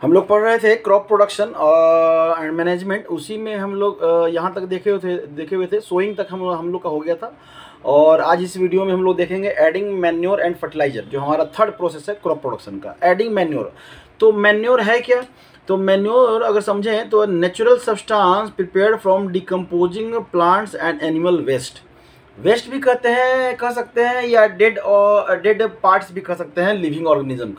हम लोग पढ़ रहे थे क्रॉप प्रोडक्शन एंड मैनेजमेंट, उसी में हम लोग यहाँ तक देखे हुए थे सोइंग तक हम लोग का हो गया था। और आज इस वीडियो में हम लोग देखेंगे एडिंग मैन्योर एंड फर्टिलाइजर, जो हमारा थर्ड प्रोसेस है क्रॉप प्रोडक्शन का, एडिंग मैन्योर। तो मैन्योर है क्या? तो मैन्योर अगर समझें तो natural substance prepared from decomposing plants and animal waste. Waste भी कहते हैं, कह सकते हैं, या डेड पार्ट्स भी कह सकते हैं। लिविंग ऑर्गेनिज्म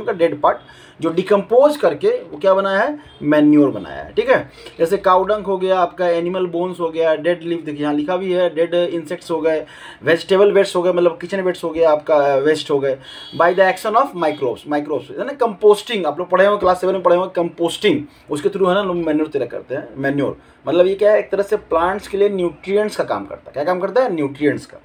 का डेड पार्ट जो डिकम्पोज करके वो क्या बनाया है? मैन्योर बनाया है। ठीक है, जैसे काउडंग हो गया आपका, एनिमल बोन्स हो गया, डेड लीफ, देखिए यहाँ लिखा भी है, डेड इंसेक्ट्स हो गए, वेजिटेबल वेस्ट हो गए, मतलब किचन वेस्ट हो गया आपका, वेस्ट हो गए by the action of microbes है ना। कंपोस्टिंग आप लोग पढ़े होंगे, क्लास 7 में पढ़े होंगे कंपोस्टिंग, उसके थ्रू है ना लोग मैन्योर तैयार करते हैं। मैन्योर मतलब ये क्या है? एक तरह से प्लांट्स के लिए न्यूट्रिएंट्स का काम करता है। क्या काम करता है? न्यूट्रिएंट्स का।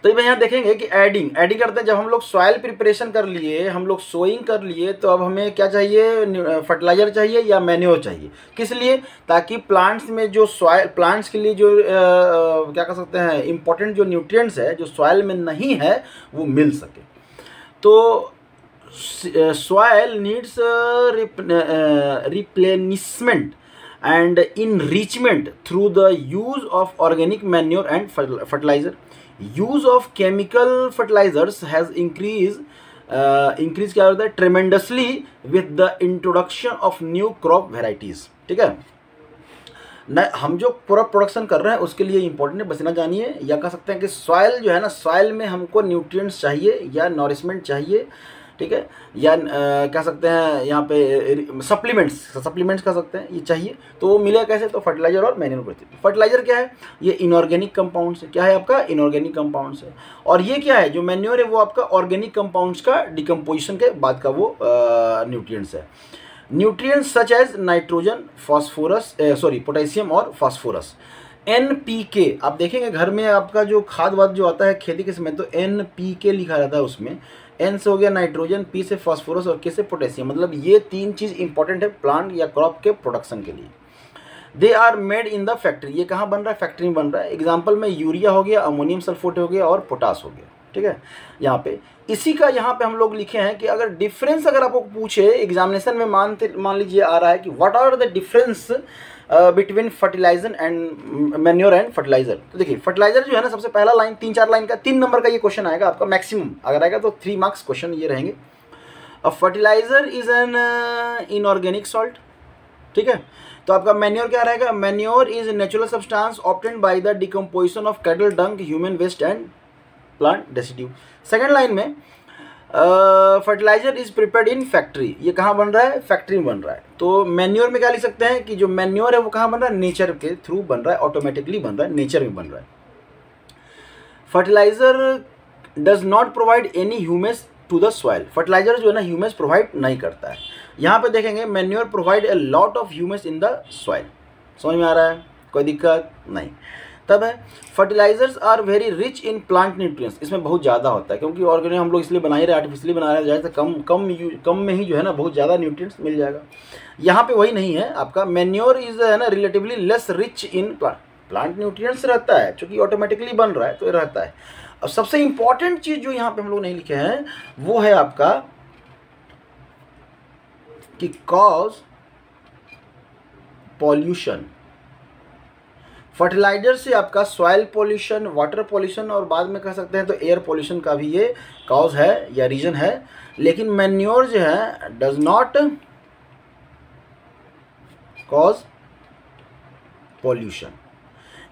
तो ये यहाँ देखेंगे कि एडिंग करते हैं। जब हम लोग सॉइल प्रिपरेशन कर लिए, हम लोग सोइंग कर लिए, तो अब हमें क्या चाहिए? फर्टिलाइजर चाहिए या मैन्योर चाहिए? किस लिए? ताकि प्लांट्स में जो सॉइल, प्लांट्स के लिए जो क्या कर सकते हैं, इंपॉर्टेंट जो न्यूट्रिएंट्स है जो सॉइल में नहीं है वो मिल सके। तो soil needs replenishment and enrichment through the use of organic manure and fertilizer. Use of chemical fertilizers has increased क्या होता है? tremendously with the introduction of new crop varieties. ठीक है न, हम जो क्रॉप प्रोडक्शन कर रहे हैं उसके लिए इंपॉर्टेंट है, बस इतना जानिए। या कह सकते हैं कि सॉइल जो है ना, सॉइल में हमको न्यूट्रिएंट्स चाहिए या नॉरिशमेंट चाहिए। ठीक है, या कह सकते हैं यहाँ पे सप्लीमेंट्स कह सकते हैं, ये चाहिए। तो वो मिलेगा कैसे? तो फर्टिलाइजर और मैन्योर करते हैं। फर्टिलाइजर क्या है? ये इनऑर्गेनिक कंपाउंड्स है। क्या है आपका? इनऑर्गेनिक कंपाउंड्स है। और ये क्या है? जो मैन्योर है वो आपका ऑर्गेनिक कंपाउंड्स का डिकम्पोजिशन के बाद का वो न्यूट्रिएंट्स है। Nutrients such as nitrogen, potassium और फास्फोरस। NPK आप देखेंगे घर में आपका जो खाद वाद जो आता है खेती के समय, तो NPK लिखा रहता है उसमें। N से हो गया नाइट्रोजन, P से फास्फोरस और K से पोटेशियम। मतलब ये तीन चीज़ इंपॉर्टेंट है प्लांट या क्रॉप के प्रोडक्शन के लिए। They are made in the factory. ये कहाँ बन रहा है? फैक्ट्री में बन रहा है। एग्जाम्पल में यूरिया हो गया, अमोनियम सल्फेट हो गया और पोटास हो गया। ठीक है, यहाँ पे इसी का यहाँ पे हम लोग लिखे हैं कि अगर डिफरेंस अगर आपको पूछे एग्जामिनेशन में, मान लीजिए आ रहा है कि what are the difference between fertiliser and manure and fertiliser. तो देखिए फर्टिलाइजर जो है ना, सबसे पहला लाइन 3-4 लाइन का 3 नंबर का ये क्वेश्चन आएगा आपका मैक्सिमम। अगर आएगा तो 3 मार्क्स क्वेश्चन ये रहेंगे। Fertiliser is an inorganic salt. ठीक है, तो आपका मैन्योर क्या रहेगा? Manure is natural substance obtained by the decomposition of cattle dung, human waste and plant residue. Second line में fertiliser is prepared in factory. ये कहाँ बन रहा है? फैक्ट्री में बन रहा है। तो मैन्योर में क्या लिख सकते हैं कि जो मैन्योर है वो कहाँ बन रहा है? नेचर के थ्रू बन रहा है, ऑटोमेटिकली बन रहा है, नेचर में बन रहा है। Fertiliser does not provide any humus to the soil. Fertiliser जो है ना ह्यूमस प्रोवाइड नहीं करता है। यहाँ पे देखेंगे manure provide a lot of humus in the soil. समझ में आ रहा है? कोई दिक्कत नहीं। तब है fertilisers are very rich in plant nutrients. इसमें बहुत ज़्यादा होता है, क्योंकि ऑर्गेनिक हम लोग इसलिए बना ही रहे, आर्टिफिशियली बना रहे हैं, जाए कम में ही जो है ना बहुत ज़्यादा न्यूट्रिएंट्स मिल जाएगा। यहाँ पे वही नहीं है आपका। मैन्योर इज है ना relatively less rich in plant nutrients रहता है, चूँकि ऑटोमेटिकली बन रहा है तो रहता है। अब सबसे इंपॉर्टेंट चीज़ जो यहाँ पे हम लोग नहीं लिखे हैं वो है आपका कि कॉज पॉल्यूशन। फर्टिलाइजर से आपका सॉइल पॉल्यूशन, वाटर पॉल्यूशन और बाद में कह सकते हैं तो एयर पॉल्यूशन का भी ये कॉज है या रीजन है। लेकिन मैन्योर जो है डज नॉट कॉज पॉल्यूशन।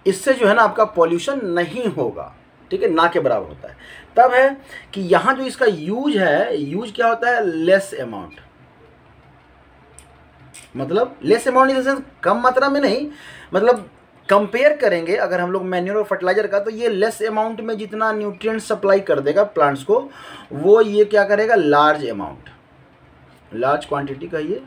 इससे जो है ना आपका पॉल्यूशन नहीं होगा। ठीक है, ना के बराबर होता है। तब है कि यहाँ जो इसका यूज है, यूज क्या होता है? Less amount. मतलब less amount in the sense कम मात्रा में नहीं, मतलब कंपेयर करेंगे अगर हम लोग मैन्योर और फर्टिलाइजर का, तो ये लेस अमाउंट में जितना न्यूट्रिएंट सप्लाई कर देगा प्लांट्स को, वो ये क्या करेगा? लार्ज अमाउंट, लार्ज क्वांटिटी कहिए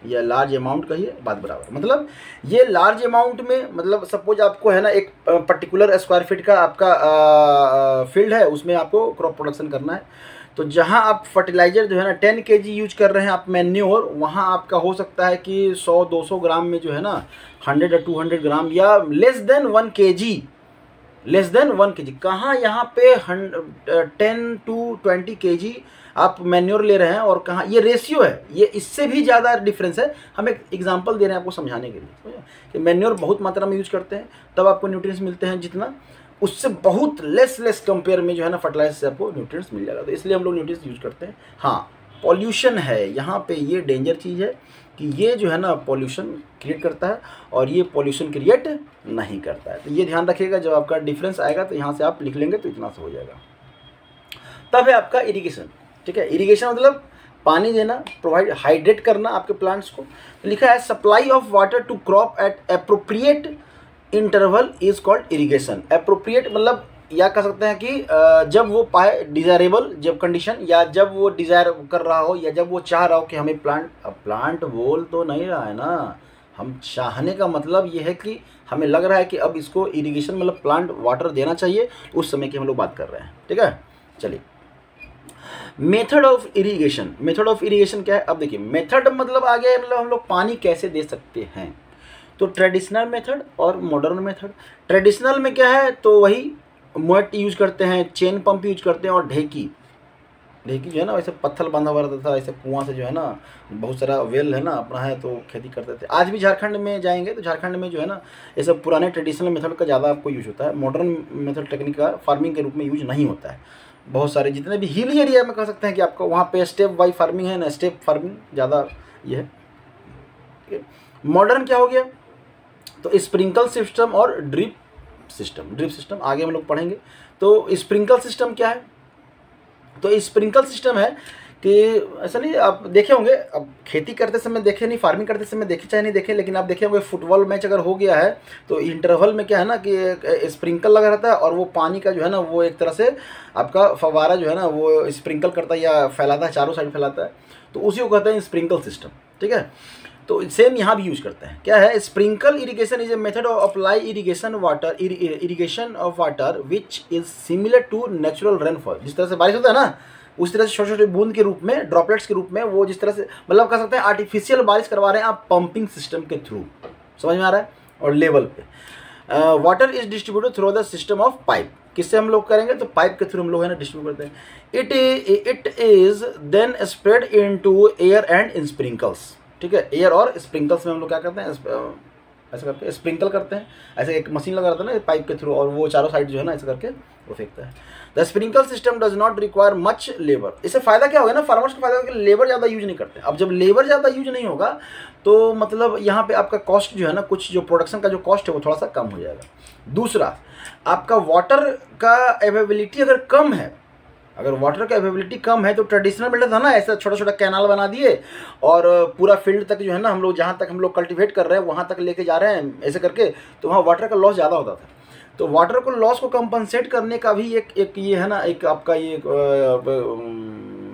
या लार्ज अमाउंट कहिए, बात बराबर। मतलब ये लार्ज अमाउंट में, मतलब सपोज आपको है ना एक पर्टिकुलर स्क्वायर फीट का आपका फील्ड है, उसमें आपको क्रॉप प्रोडक्शन करना है। तो जहाँ आप फर्टिलाइजर जो है ना 10 kg यूज कर रहे हैं आप मैन्योर, वहाँ आपका हो सकता है कि 100-200 ग्राम में जो है ना 100 या 200 ग्राम या लेस देन 1 kg। कहाँ यहाँ पे 10 to 20 kg आप मैन्योर ले रहे हैं और कहाँ, ये रेशियो है, ये इससे भी ज़्यादा डिफरेंस है। हम एक एग्जांपल दे रहे हैं आपको समझाने के लिए कि मैन्योर बहुत मात्रा में यूज करते हैं तब आपको न्यूट्रिएंट्स मिलते हैं जितना, उससे बहुत लेस कंपेयर में जो है ना फर्टिलाइजर से आपको न्यूट्रिएंट्स मिल जाएगा। तो इसलिए हम लोग न्यूट्रिएंट्स यूज करते हैं। हाँ, पॉल्यूशन है यहाँ पे, ये डेंजर चीज़ है कि ये जो है ना पॉल्यूशन क्रिएट करता है और ये पॉल्यूशन क्रिएट नहीं करता है। तो ये ध्यान रखिएगा, जब आपका डिफरेंस आएगा तो यहाँ से आप लिख लेंगे तो इतना से हो जाएगा। तब है आपका इरिगेशन। ठीक है, इरिगेशन मतलब पानी देना, प्रोवाइड, हाइड्रेट करना आपके प्लांट्स को। तो लिखा है supply of water to crop at appropriate interval is called irrigation. Appropriate मतलब या कह सकते हैं कि जब वो पाए डिज़ायरेबल, जब कंडीशन, या जब वो डिज़ायर कर रहा हो, या जब वो चाह रहा हो कि हमें प्लांट बोल तो नहीं रहा है ना, हम चाहने का मतलब ये है कि हमें लग रहा है कि अब इसको इरिगेशन मतलब प्लांट वाटर देना चाहिए, उस समय की हम लोग बात कर रहे हैं। ठीक है, चलिए method of irrigation. Method of irrigation क्या है? अब देखिए, मेथड मतलब आ गया मतलब हम लोग पानी कैसे दे सकते हैं। तो ट्रेडिशनल मेथड और मॉडर्न मेथड। ट्रेडिशनल में क्या है, तो वही मोट यूज करते हैं, चेन पंप यूज करते हैं और ढेकी जो है ना वैसे पत्थर बांधा हुआ रहता था, ऐसे कुआं से जो है ना, बहुत सारा वेल है ना अपना है तो खेती करते थे। आज भी झारखंड में जाएंगे तो झारखंड में जो है ना ये सब पुराने ट्रेडिशनल मेथड का ज़्यादा आपको यूज होता है। मॉडर्न मेथड टेक्निक का फार्मिंग के रूप में यूज नहीं होता है। बहुत सारे जितने भी हिल एरिया में कह सकते हैं कि आपको वहाँ पे स्टेप वाइज फार्मिंग है ना, स्टेप फार्मिंग ज़्यादा ये है। मॉडर्न क्या हो गया, तो स्प्रिंकल सिस्टम और ड्रिप सिस्टम आगे हम लोग पढ़ेंगे। तो स्प्रिंकल सिस्टम क्या है, तो स्प्रिंकल सिस्टम है कि ऐसा नहीं, आप देखे होंगे, अब खेती करते समय देखे नहीं, फार्मिंग करते समय देखे चाहे नहीं देखे, लेकिन आप देखे होंगे फुटबॉल मैच अगर हो गया है तो इंटरवल में क्या है ना कि स्प्रिंकल लगा रहता है और वो पानी का जो है ना वो एक तरह से आपका फवारा जो है ना वो स्प्रिंकल करता है या फैलाता है, चारों साइड फैलाता है, तो उसी को कहते हैं स्प्रिंकल सिस्टम। ठीक है, तो सेम यहाँ भी यूज करते हैं। क्या है, sprinkle irrigation is a method of apply irrigation of water which is similar to natural rainfall. जिस तरह से बारिश होता है ना, उस तरह से छोटे छोटे बूंद के रूप में, ड्रॉपलेट्स के रूप में, वो जिस तरह से मतलब कह सकते हैं आर्टिफिशियल बारिश करवा रहे हैं आप पंपिंग सिस्टम के थ्रू। समझ में आ रहा है? और लेवल पे water is distributed through the system of pipe. किससे हम लोग करेंगे, तो पाइप के थ्रू हम लोग है ना डिस्ट्रीब्यूट करते हैं। It is then spread into air and in sprinkles. ठीक है, एयर और स्प्रिंकल्स में हम लोग क्या करते हैं, ऐसा करके स्प्रिंकल करते हैं, ऐसे एक मशीन लगा रहता है ना पाइप के थ्रू, और वो चारों साइड जो है ना ऐसा करके वो फेंकता है। The sprinkle system does not require much labour. इससे फायदा क्या होगा ना, फार्मर्स को फायदा होगा कि लेबर ज़्यादा यूज नहीं करते। अब जब लेबर ज़्यादा यूज नहीं होगा तो मतलब यहाँ पे आपका कॉस्ट जो है ना, कुछ जो प्रोडक्शन का जो कॉस्ट है वो थोड़ा सा कम हो जाएगा। दूसरा, आपका वाटर का अवेलेबिलिटी अगर कम है, अगर वाटर का अवेलेबिलिटी कम है तो ट्रेडिशनल मेथड था ना, ऐसा छोटा छोटा कैनाल बना दिए और पूरा फील्ड तक जो है ना हम लोग जहाँ तक हम लोग कल्टीवेट कर रहे हैं वहाँ तक लेके जा रहे हैं ऐसे करके, तो वहाँ वाटर का लॉस ज़्यादा होता था। तो वाटर को लॉस को कंपनसेट करने का भी एक ये है ना, एक आपका ये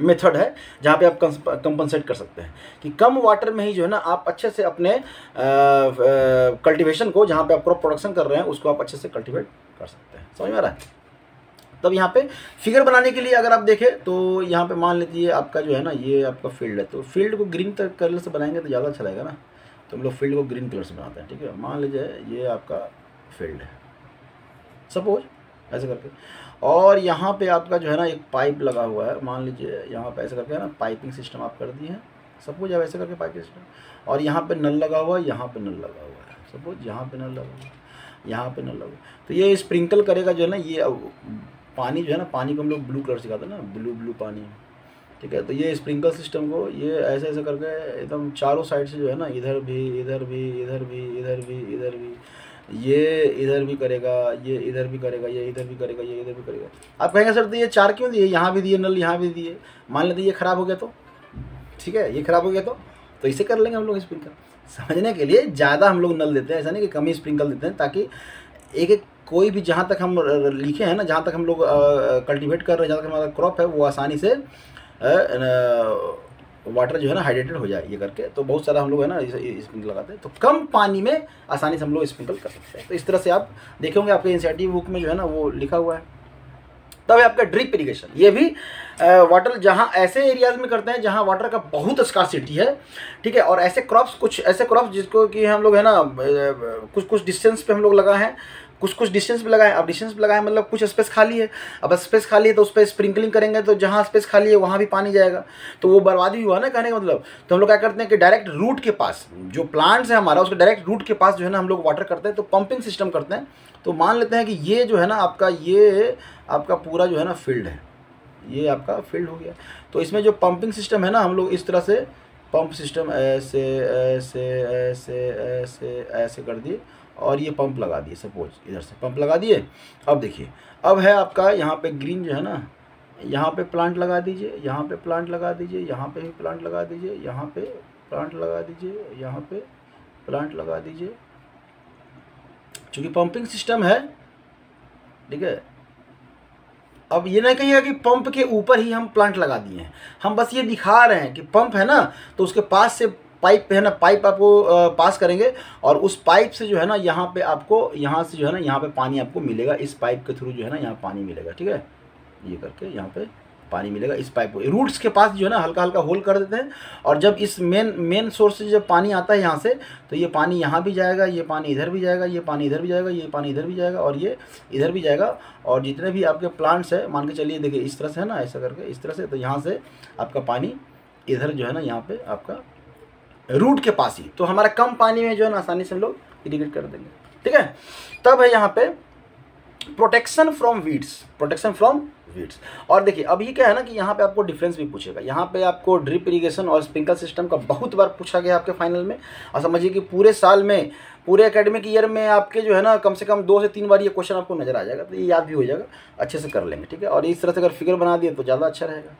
मेथड है जहाँ पे आप कंपनसेट कर सकते हैं कि कम वाटर में ही जो है ना आप अच्छे से अपने कल्टीवेशन को, जहाँ पे आप क्रॉप प्रोडक्शन कर रहे हैं उसको आप अच्छे से कल्टीवेट कर सकते हैं। समझ में आ रहा है? तब यहाँ पे फिगर बनाने के लिए अगर आप देखें तो यहाँ पे मान लीजिए आपका जो है ना ये आपका फील्ड है, तो फील्ड को ग्रीन कलर से बनाएंगे तो ज़्यादा अच्छा लगेगा ना, तो हम लोग फील्ड को ग्रीन कलर से बनाते हैं। ठीक है, मान लीजिए ये आपका फील्ड है सपोज, ऐसे करके, और यहाँ पे आपका जो है ना एक पाइप लगा हुआ है, मान लीजिए यहाँ पे ऐसे करके है ना पाइपिंग सिस्टम आप कर दिए हैं सपोज, अब ऐसे करके पाइपिंग सिस्टम, और यहाँ पे नल लगा हुआ है, यहाँ पे नल लगा हुआ है सपोज, यहाँ पे नल लगा हुआ है, यहाँ पे नल लगा, तो ये स्प्रिंकल करेगा जो है ना, ये पानी जो है ना, पानी को हम लोग ब्लू कलर से कहते हैं ना, ब्लू पानी। ठीक है, तो ये स्प्रिंकल सिस्टम को ये ऐसे ऐसे करके एकदम चारों साइड से जो है ना, इधर भी इधर भी इधर भी इधर भी इधर भी, ये इधर भी करेगा, ये इधर भी करेगा, ये इधर भी करेगा, ये इधर भी करेगा। आप कहेंगे सर तो ये चार क्यों दिए, यहाँ भी दिए नल, यहाँ भी दिए, मान लेते ये ख़राब हो गया तो, ठीक है ये ख़राब हो गया तो इसे कर लेंगे हम लोग स्प्रिंकल। समझने के लिए ज़्यादा हम लोग नल देते हैं, ऐसा नहीं कि कम ही स्प्रिंकल देते हैं, ताकि एक कोई भी जहाँ तक हम लिखे हैं ना, जहाँ तक हम लोग कल्टीवेट कर रहे हैं, जहाँ तक हमारा क्रॉप है वो आसानी से वाटर जो है ना हाइड्रेटेड हो जाए ये करके। तो बहुत सारा हम लोग है ना स्प्रिंकल लगाते हैं, तो कम पानी में आसानी से हम लोग स्प्रिंकल कर सकते हैं। तो इस तरह से आप देखेंगे आपके एनसीईआरटी बुक में जो है ना वो लिखा हुआ है। तब है आपका ड्रिप इरिगेशन, ये भी वाटर जहाँ ऐसे एरियाज में करते हैं जहाँ वाटर का बहुत स्कार्सिटी है। ठीक है, और ऐसे क्रॉप्स, कुछ ऐसे क्रॉप्स जिसको कि हम लोग है ना कुछ डिस्टेंस पे हम लोग लगा है, कुछ कुछ डिस्टेंस पे लगाएं। अब डिस्टेंस पे लगाएं मतलब कुछ स्पेस खाली है, अब स्पेस खाली है तो उस पर स्प्रिंकलिंग करेंगे तो जहाँ स्पेस खाली है वहाँ भी पानी जाएगा, तो वो बर्बादी हुआ ना कहने का मतलब। तो हम लोग क्या करते हैं कि डायरेक्ट रूट के पास जो प्लांट्स है हमारा, उसके डायरेक्ट रूट के पास जो है ना हम लोग वाटर करते हैं, तो पंपिंग सिस्टम करते हैं। तो मान लेते हैं कि ये जो है ना आपका, ये आपका पूरा जो है ना फील्ड है, ये आपका फील्ड हो गया। तो इसमें जो पंपिंग सिस्टम है ना, हम लोग इस तरह से पंप सिस्टम ऐसे ऐसे ऐसे ऐसे ऐसे कर दिए और ये पंप लगा दिए, सपोज इधर से पंप लगा दिए। अब देखिए, अब है आपका यहाँ पे ग्रीन जो है ना, यहाँ पे प्लांट लगा दीजिए, यहाँ पे प्लांट लगा दीजिए, यहाँ पे भी प्लांट लगा दीजिए, यहाँ पे प्लांट लगा दीजिए, यहाँ पे प्लांट लगा दीजिए, चूँकि पंपिंग सिस्टम है, ठीक है। अब ये नहीं कहिएगा कि पंप के ऊपर ही हम प्लांट लगा दिए हैं, हम बस ये दिखा रहे हैं कि पंप है ना, तो उसके पास से पाइप है ना, पाइप आपको पास करेंगे और उस पाइप से जो है ना यहाँ पे आपको, यहाँ से जो है ना यहाँ पे पानी आपको मिलेगा, इस पाइप के थ्रू जो है ना यहाँ पानी मिलेगा, ठीक है। ये करके यहाँ पे पानी मिलेगा इस पाइप को, रूट्स के पास जो है ना हल्का हल्का होल कर देते हैं, और जब इस मेन सोर्स से जब पानी आता है यहाँ से, तो ये पानी यहाँ भी जाएगा, ये पानी इधर भी जाएगा, ये पानी इधर भी जाएगा, ये पानी इधर भी जाएगा और ये इधर भी जाएगा। और जितने भी आपके प्लांट्स है, मान के चलिए देखिए इस तरह से है ना, ऐसा करके इस तरह से, तो यहाँ से आपका पानी इधर जो है ना यहाँ पे आपका रूट के पास ही, तो हमारा कम पानी में जो है ना आसानी से हम लोग इरिगेट कर देंगे, ठीक है। तब है यहाँ पे protection from weeds, protection from weeds. और देखिए अब ये क्या है ना कि यहाँ पे आपको डिफरेंस भी पूछेगा, यहाँ पे आपको ड्रिप इरिगेशन और स्प्रिंकल सिस्टम का बहुत बार पूछा गया आपके फाइनल में। और समझिए कि पूरे साल में, पूरे एकेडमिक ईयर में आपके जो है ना कम से कम 2 से 3 बार ये क्वेश्चन आपको नजर आ जाएगा, तो ये याद भी हो जाएगा, अच्छे से कर लेंगे, ठीक है। और इस तरह से अगर फिगर बना दिए तो ज़्यादा अच्छा रहेगा।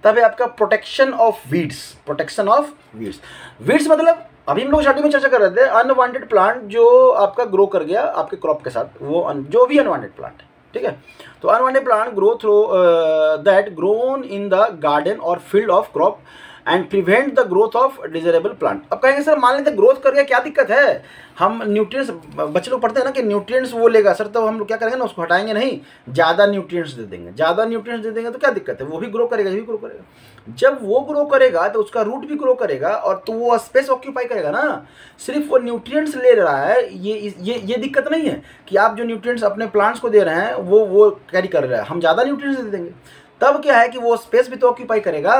तब है आपका protection of weeds, protection of weeds. Weeds मतलब अभी हम लोग स्टार्टिंग में चर्चा कर रहे थे, अनवांटेड प्लांट जो आपका ग्रो कर गया आपके क्रॉप के साथ, वो जो भी अनवांटेड प्लांट है, ठीक है। तो unwanted plant grow through that grown in the garden और field of crop and prevent the growth of desirable plant. अब कहेंगे सर मान लेते ग्रोथ कर गया, क्या दिक्कत है, हम न्यूट्रिएंट्स, बच्चे लोग पढ़ते हैं ना कि न्यूट्रिएंट्स वो लेगा सर, तो हम लोग क्या करेंगे ना, उसको हटाएंगे नहीं, ज़्यादा न्यूट्रिएंट्स दे देंगे, ज़्यादा न्यूट्रिएंट्स दे देंगे तो क्या दिक्कत है, वो भी ग्रो करेगा, ये भी ग्रो करेगा। जब वो ग्रो करेगा तो उसका रूट भी ग्रो करेगा और तो वो स्पेस ऑक्यूपाई करेगा ना, सिर्फ वो न्यूट्रिएंट्स ले रहा है, ये दिक्कत नहीं है कि आप जो न्यूट्रिएंट्स अपने प्लांट्स को दे रहे हैं वो कैरी कर रहा है, हम ज़्यादा न्यूट्रिएंट्स दे देंगे। तब क्या है कि वो स्पेस भी तो ऑक्यूपाई करेगा,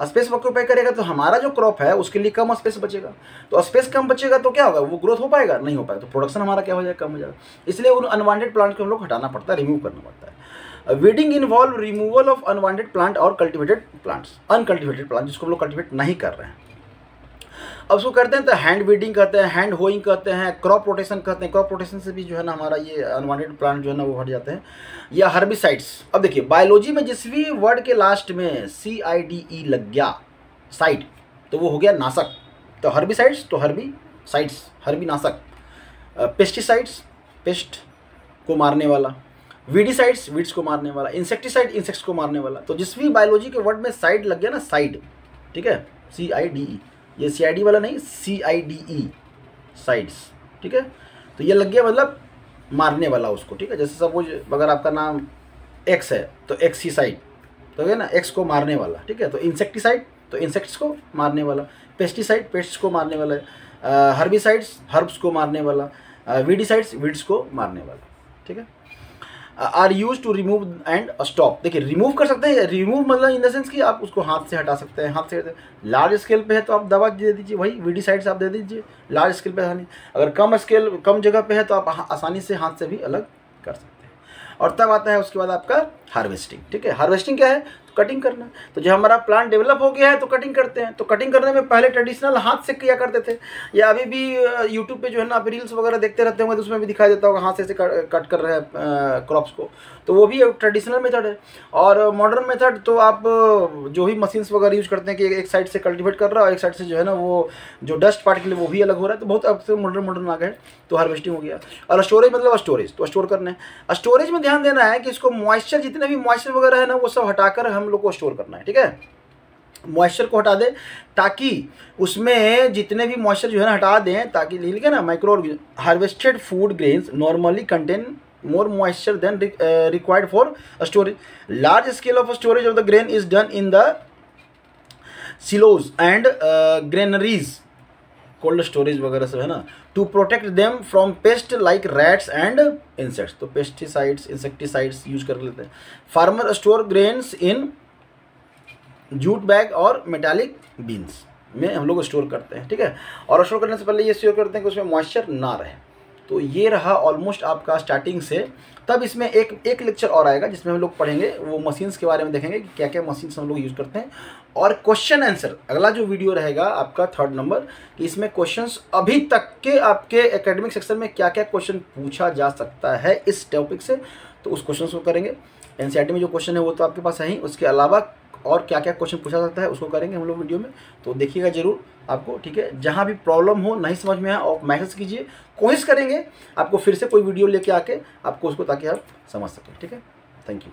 स्पेस ऑक्यूपाई करेगा तो हमारा जो क्रॉप है उसके लिए कम स्पेस बचेगा, तो स्पेस कम बचेगा तो क्या होगा, वो ग्रोथ हो पाएगा, नहीं हो पाएगा, तो प्रोडक्शन हमारा क्या हो जाएगा, कम हो जाएगा। इसलिए उन अनवांटेड प्लांट को हम लोग हटाना पड़ता है, रिमूव करना पड़ता है। Weeding involve removal of unwanted plant और कल्टिवेटेड प्लांट्स, अनकल्टिवेटेड प्लांट जिसको हम लोग कल्टिवेट नहीं कर रहे हैं। अब उसको करते हैं तो हैंड वीडिंग कहते हैं, हैंड होइंग कहते हैं, क्रॉप रोटेशन कहते हैं। क्रॉप रोटेशन से भी जो है ना हमारा ये अनवांटेड प्लांट जो है ना वो हट जाते हैं। या हर्बिसाइड्स, अब देखिए बायोलॉजी में जिस भी वर्ड के लास्ट में CIDE लग गया, साइड, तो वो हो गया नाशक। तो हर्बिसाइड्स तो हर्बिसाइड्स, हर्बी नाशक। पेस्टिसाइड्स, पेस्ट को मारने वाला। वीडिसाइड्स, वीड्स को मारने वाला। इंसेक्टिसाइड, इंसेक्ट्स को मारने वाला। तो जिस भी बायोलॉजी के वर्ड में साइड लग गया ना, साइड, ठीक है, CIDE, ये CID वाला नहीं, CIDE, साइड्स, ठीक है। तो ये लग गया मतलब मारने वाला उसको, ठीक है। जैसे सपोज अगर आपका नाम X है तो एक्सीसाइड, तो है ना X को मारने वाला, ठीक है। तो इंसेक्टिसाइड तो इंसेक्ट्स को मारने वाला, पेस्टिसाइड पेस्ट्स को मारने वाला, हर्बिसाइड्स हर्ब्स को मारने वाला, वीडिसाइड्स वीड्स को मारने वाला, ठीक है। Are use to remove and stop. देखिए रिमूव कर सकते हैं, रिमूव मतलब इन द सेंस कि आप उसको हाथ से हटा सकते हैं, हाथ से। लार्ज स्केल पे है तो आप दवा दे दीजिए, वही वीडिसाइड्स आप दे दीजिए। लार्ज स्केल पे आसानी, अगर कम स्केल कम जगह पे है तो आप आसानी से हाथ से भी अलग कर सकते हैं। और तब आता है उसके बाद आपका हार्वेस्टिंग, ठीक है। हार्वेस्टिंग क्या है, तो कटिंग करना। तो जब हमारा प्लांट डेवलप हो गया है तो कटिंग करते हैं। तो कटिंग करने में पहले ट्रेडिशनल हाथ से किया करते थे, या अभी भी यूट्यूब पे जो है ना आप रील्स वगैरह देखते रहते होंगे तो उसमें भी दिखाई देता होगा हाथ से कट कर रहे हैं क्रॉप्स को, तो वो भी एक ट्रेडिशनल मेथड है। और मॉडर्न मेथड तो आप जो भी मशीन्स वगैरह यूज करते हैं कि एक साइड से कल्टिवेट कर रहा है और एक साइड से जो है ना वो जो डस्ट पार्ट के लिए वो भी अलग हो रहा है, तो बहुत अब से मॉडर्न आ गए। तो हार्वेस्टिंग हो गया। और स्टोरेज मतलब स्टोरेज, तो स्टोर करना है। स्टोरेज में ध्यान देना है कि इसको मॉइस्चर, जितने भी मॉइस्चर वगैरह है ना वो सब हटाकर हम लोग को स्टोर करना है, ठीक है। मॉइस्चर को हटा दें ताकि उसमें जितने भी मॉइस्चर जो है ना हटा दें, ताकि लिख ना micro harvested food grains normally contain more moisture than required for storage. Large scale of storage of the grain is done in the silos and granaries cold storage वगैरह सब है ना, to protect them from pest like rats and insects. तो pesticides insecticides use कर लेते हैं। Farmer store grains in jute bag और metallic bins में हम लोग स्टोर करते हैं, ठीक है। और स्टोर करने से पहले ये श्योर करते हैं कि उसमें मॉइस्चर ना रहे। तो ये रहा ऑलमोस्ट आपका स्टार्टिंग से। तब इसमें एक लेक्चर और आएगा जिसमें हम लोग पढ़ेंगे, वो मशीन्स के बारे में देखेंगे कि क्या क्या मशीन्स हम लोग यूज़ करते हैं। और क्वेश्चन आंसर अगला जो वीडियो रहेगा आपका 3rd नंबर, कि इसमें क्वेश्चंस अभी तक के आपके एकेडमिक सेक्शन में क्या क्या क्वेश्चन पूछा जा सकता है इस टॉपिक से, तो उस क्वेश्चन को करेंगे। एनसीईआरटी में जो क्वेश्चन है वो तो आपके पास है ही, उसके अलावा और क्या क्या क्वेश्चन पूछा जाता है उसको करेंगे हम लोग वीडियो में। तो देखिएगा जरूर आपको, ठीक है। जहाँ भी प्रॉब्लम हो, नहीं समझ में आए, आप मैसेज कीजिए, कोशिश करेंगे आपको फिर से कोई वीडियो लेके आके आपको उसको, ताकि आप समझ सकें, ठीक है। Thank you.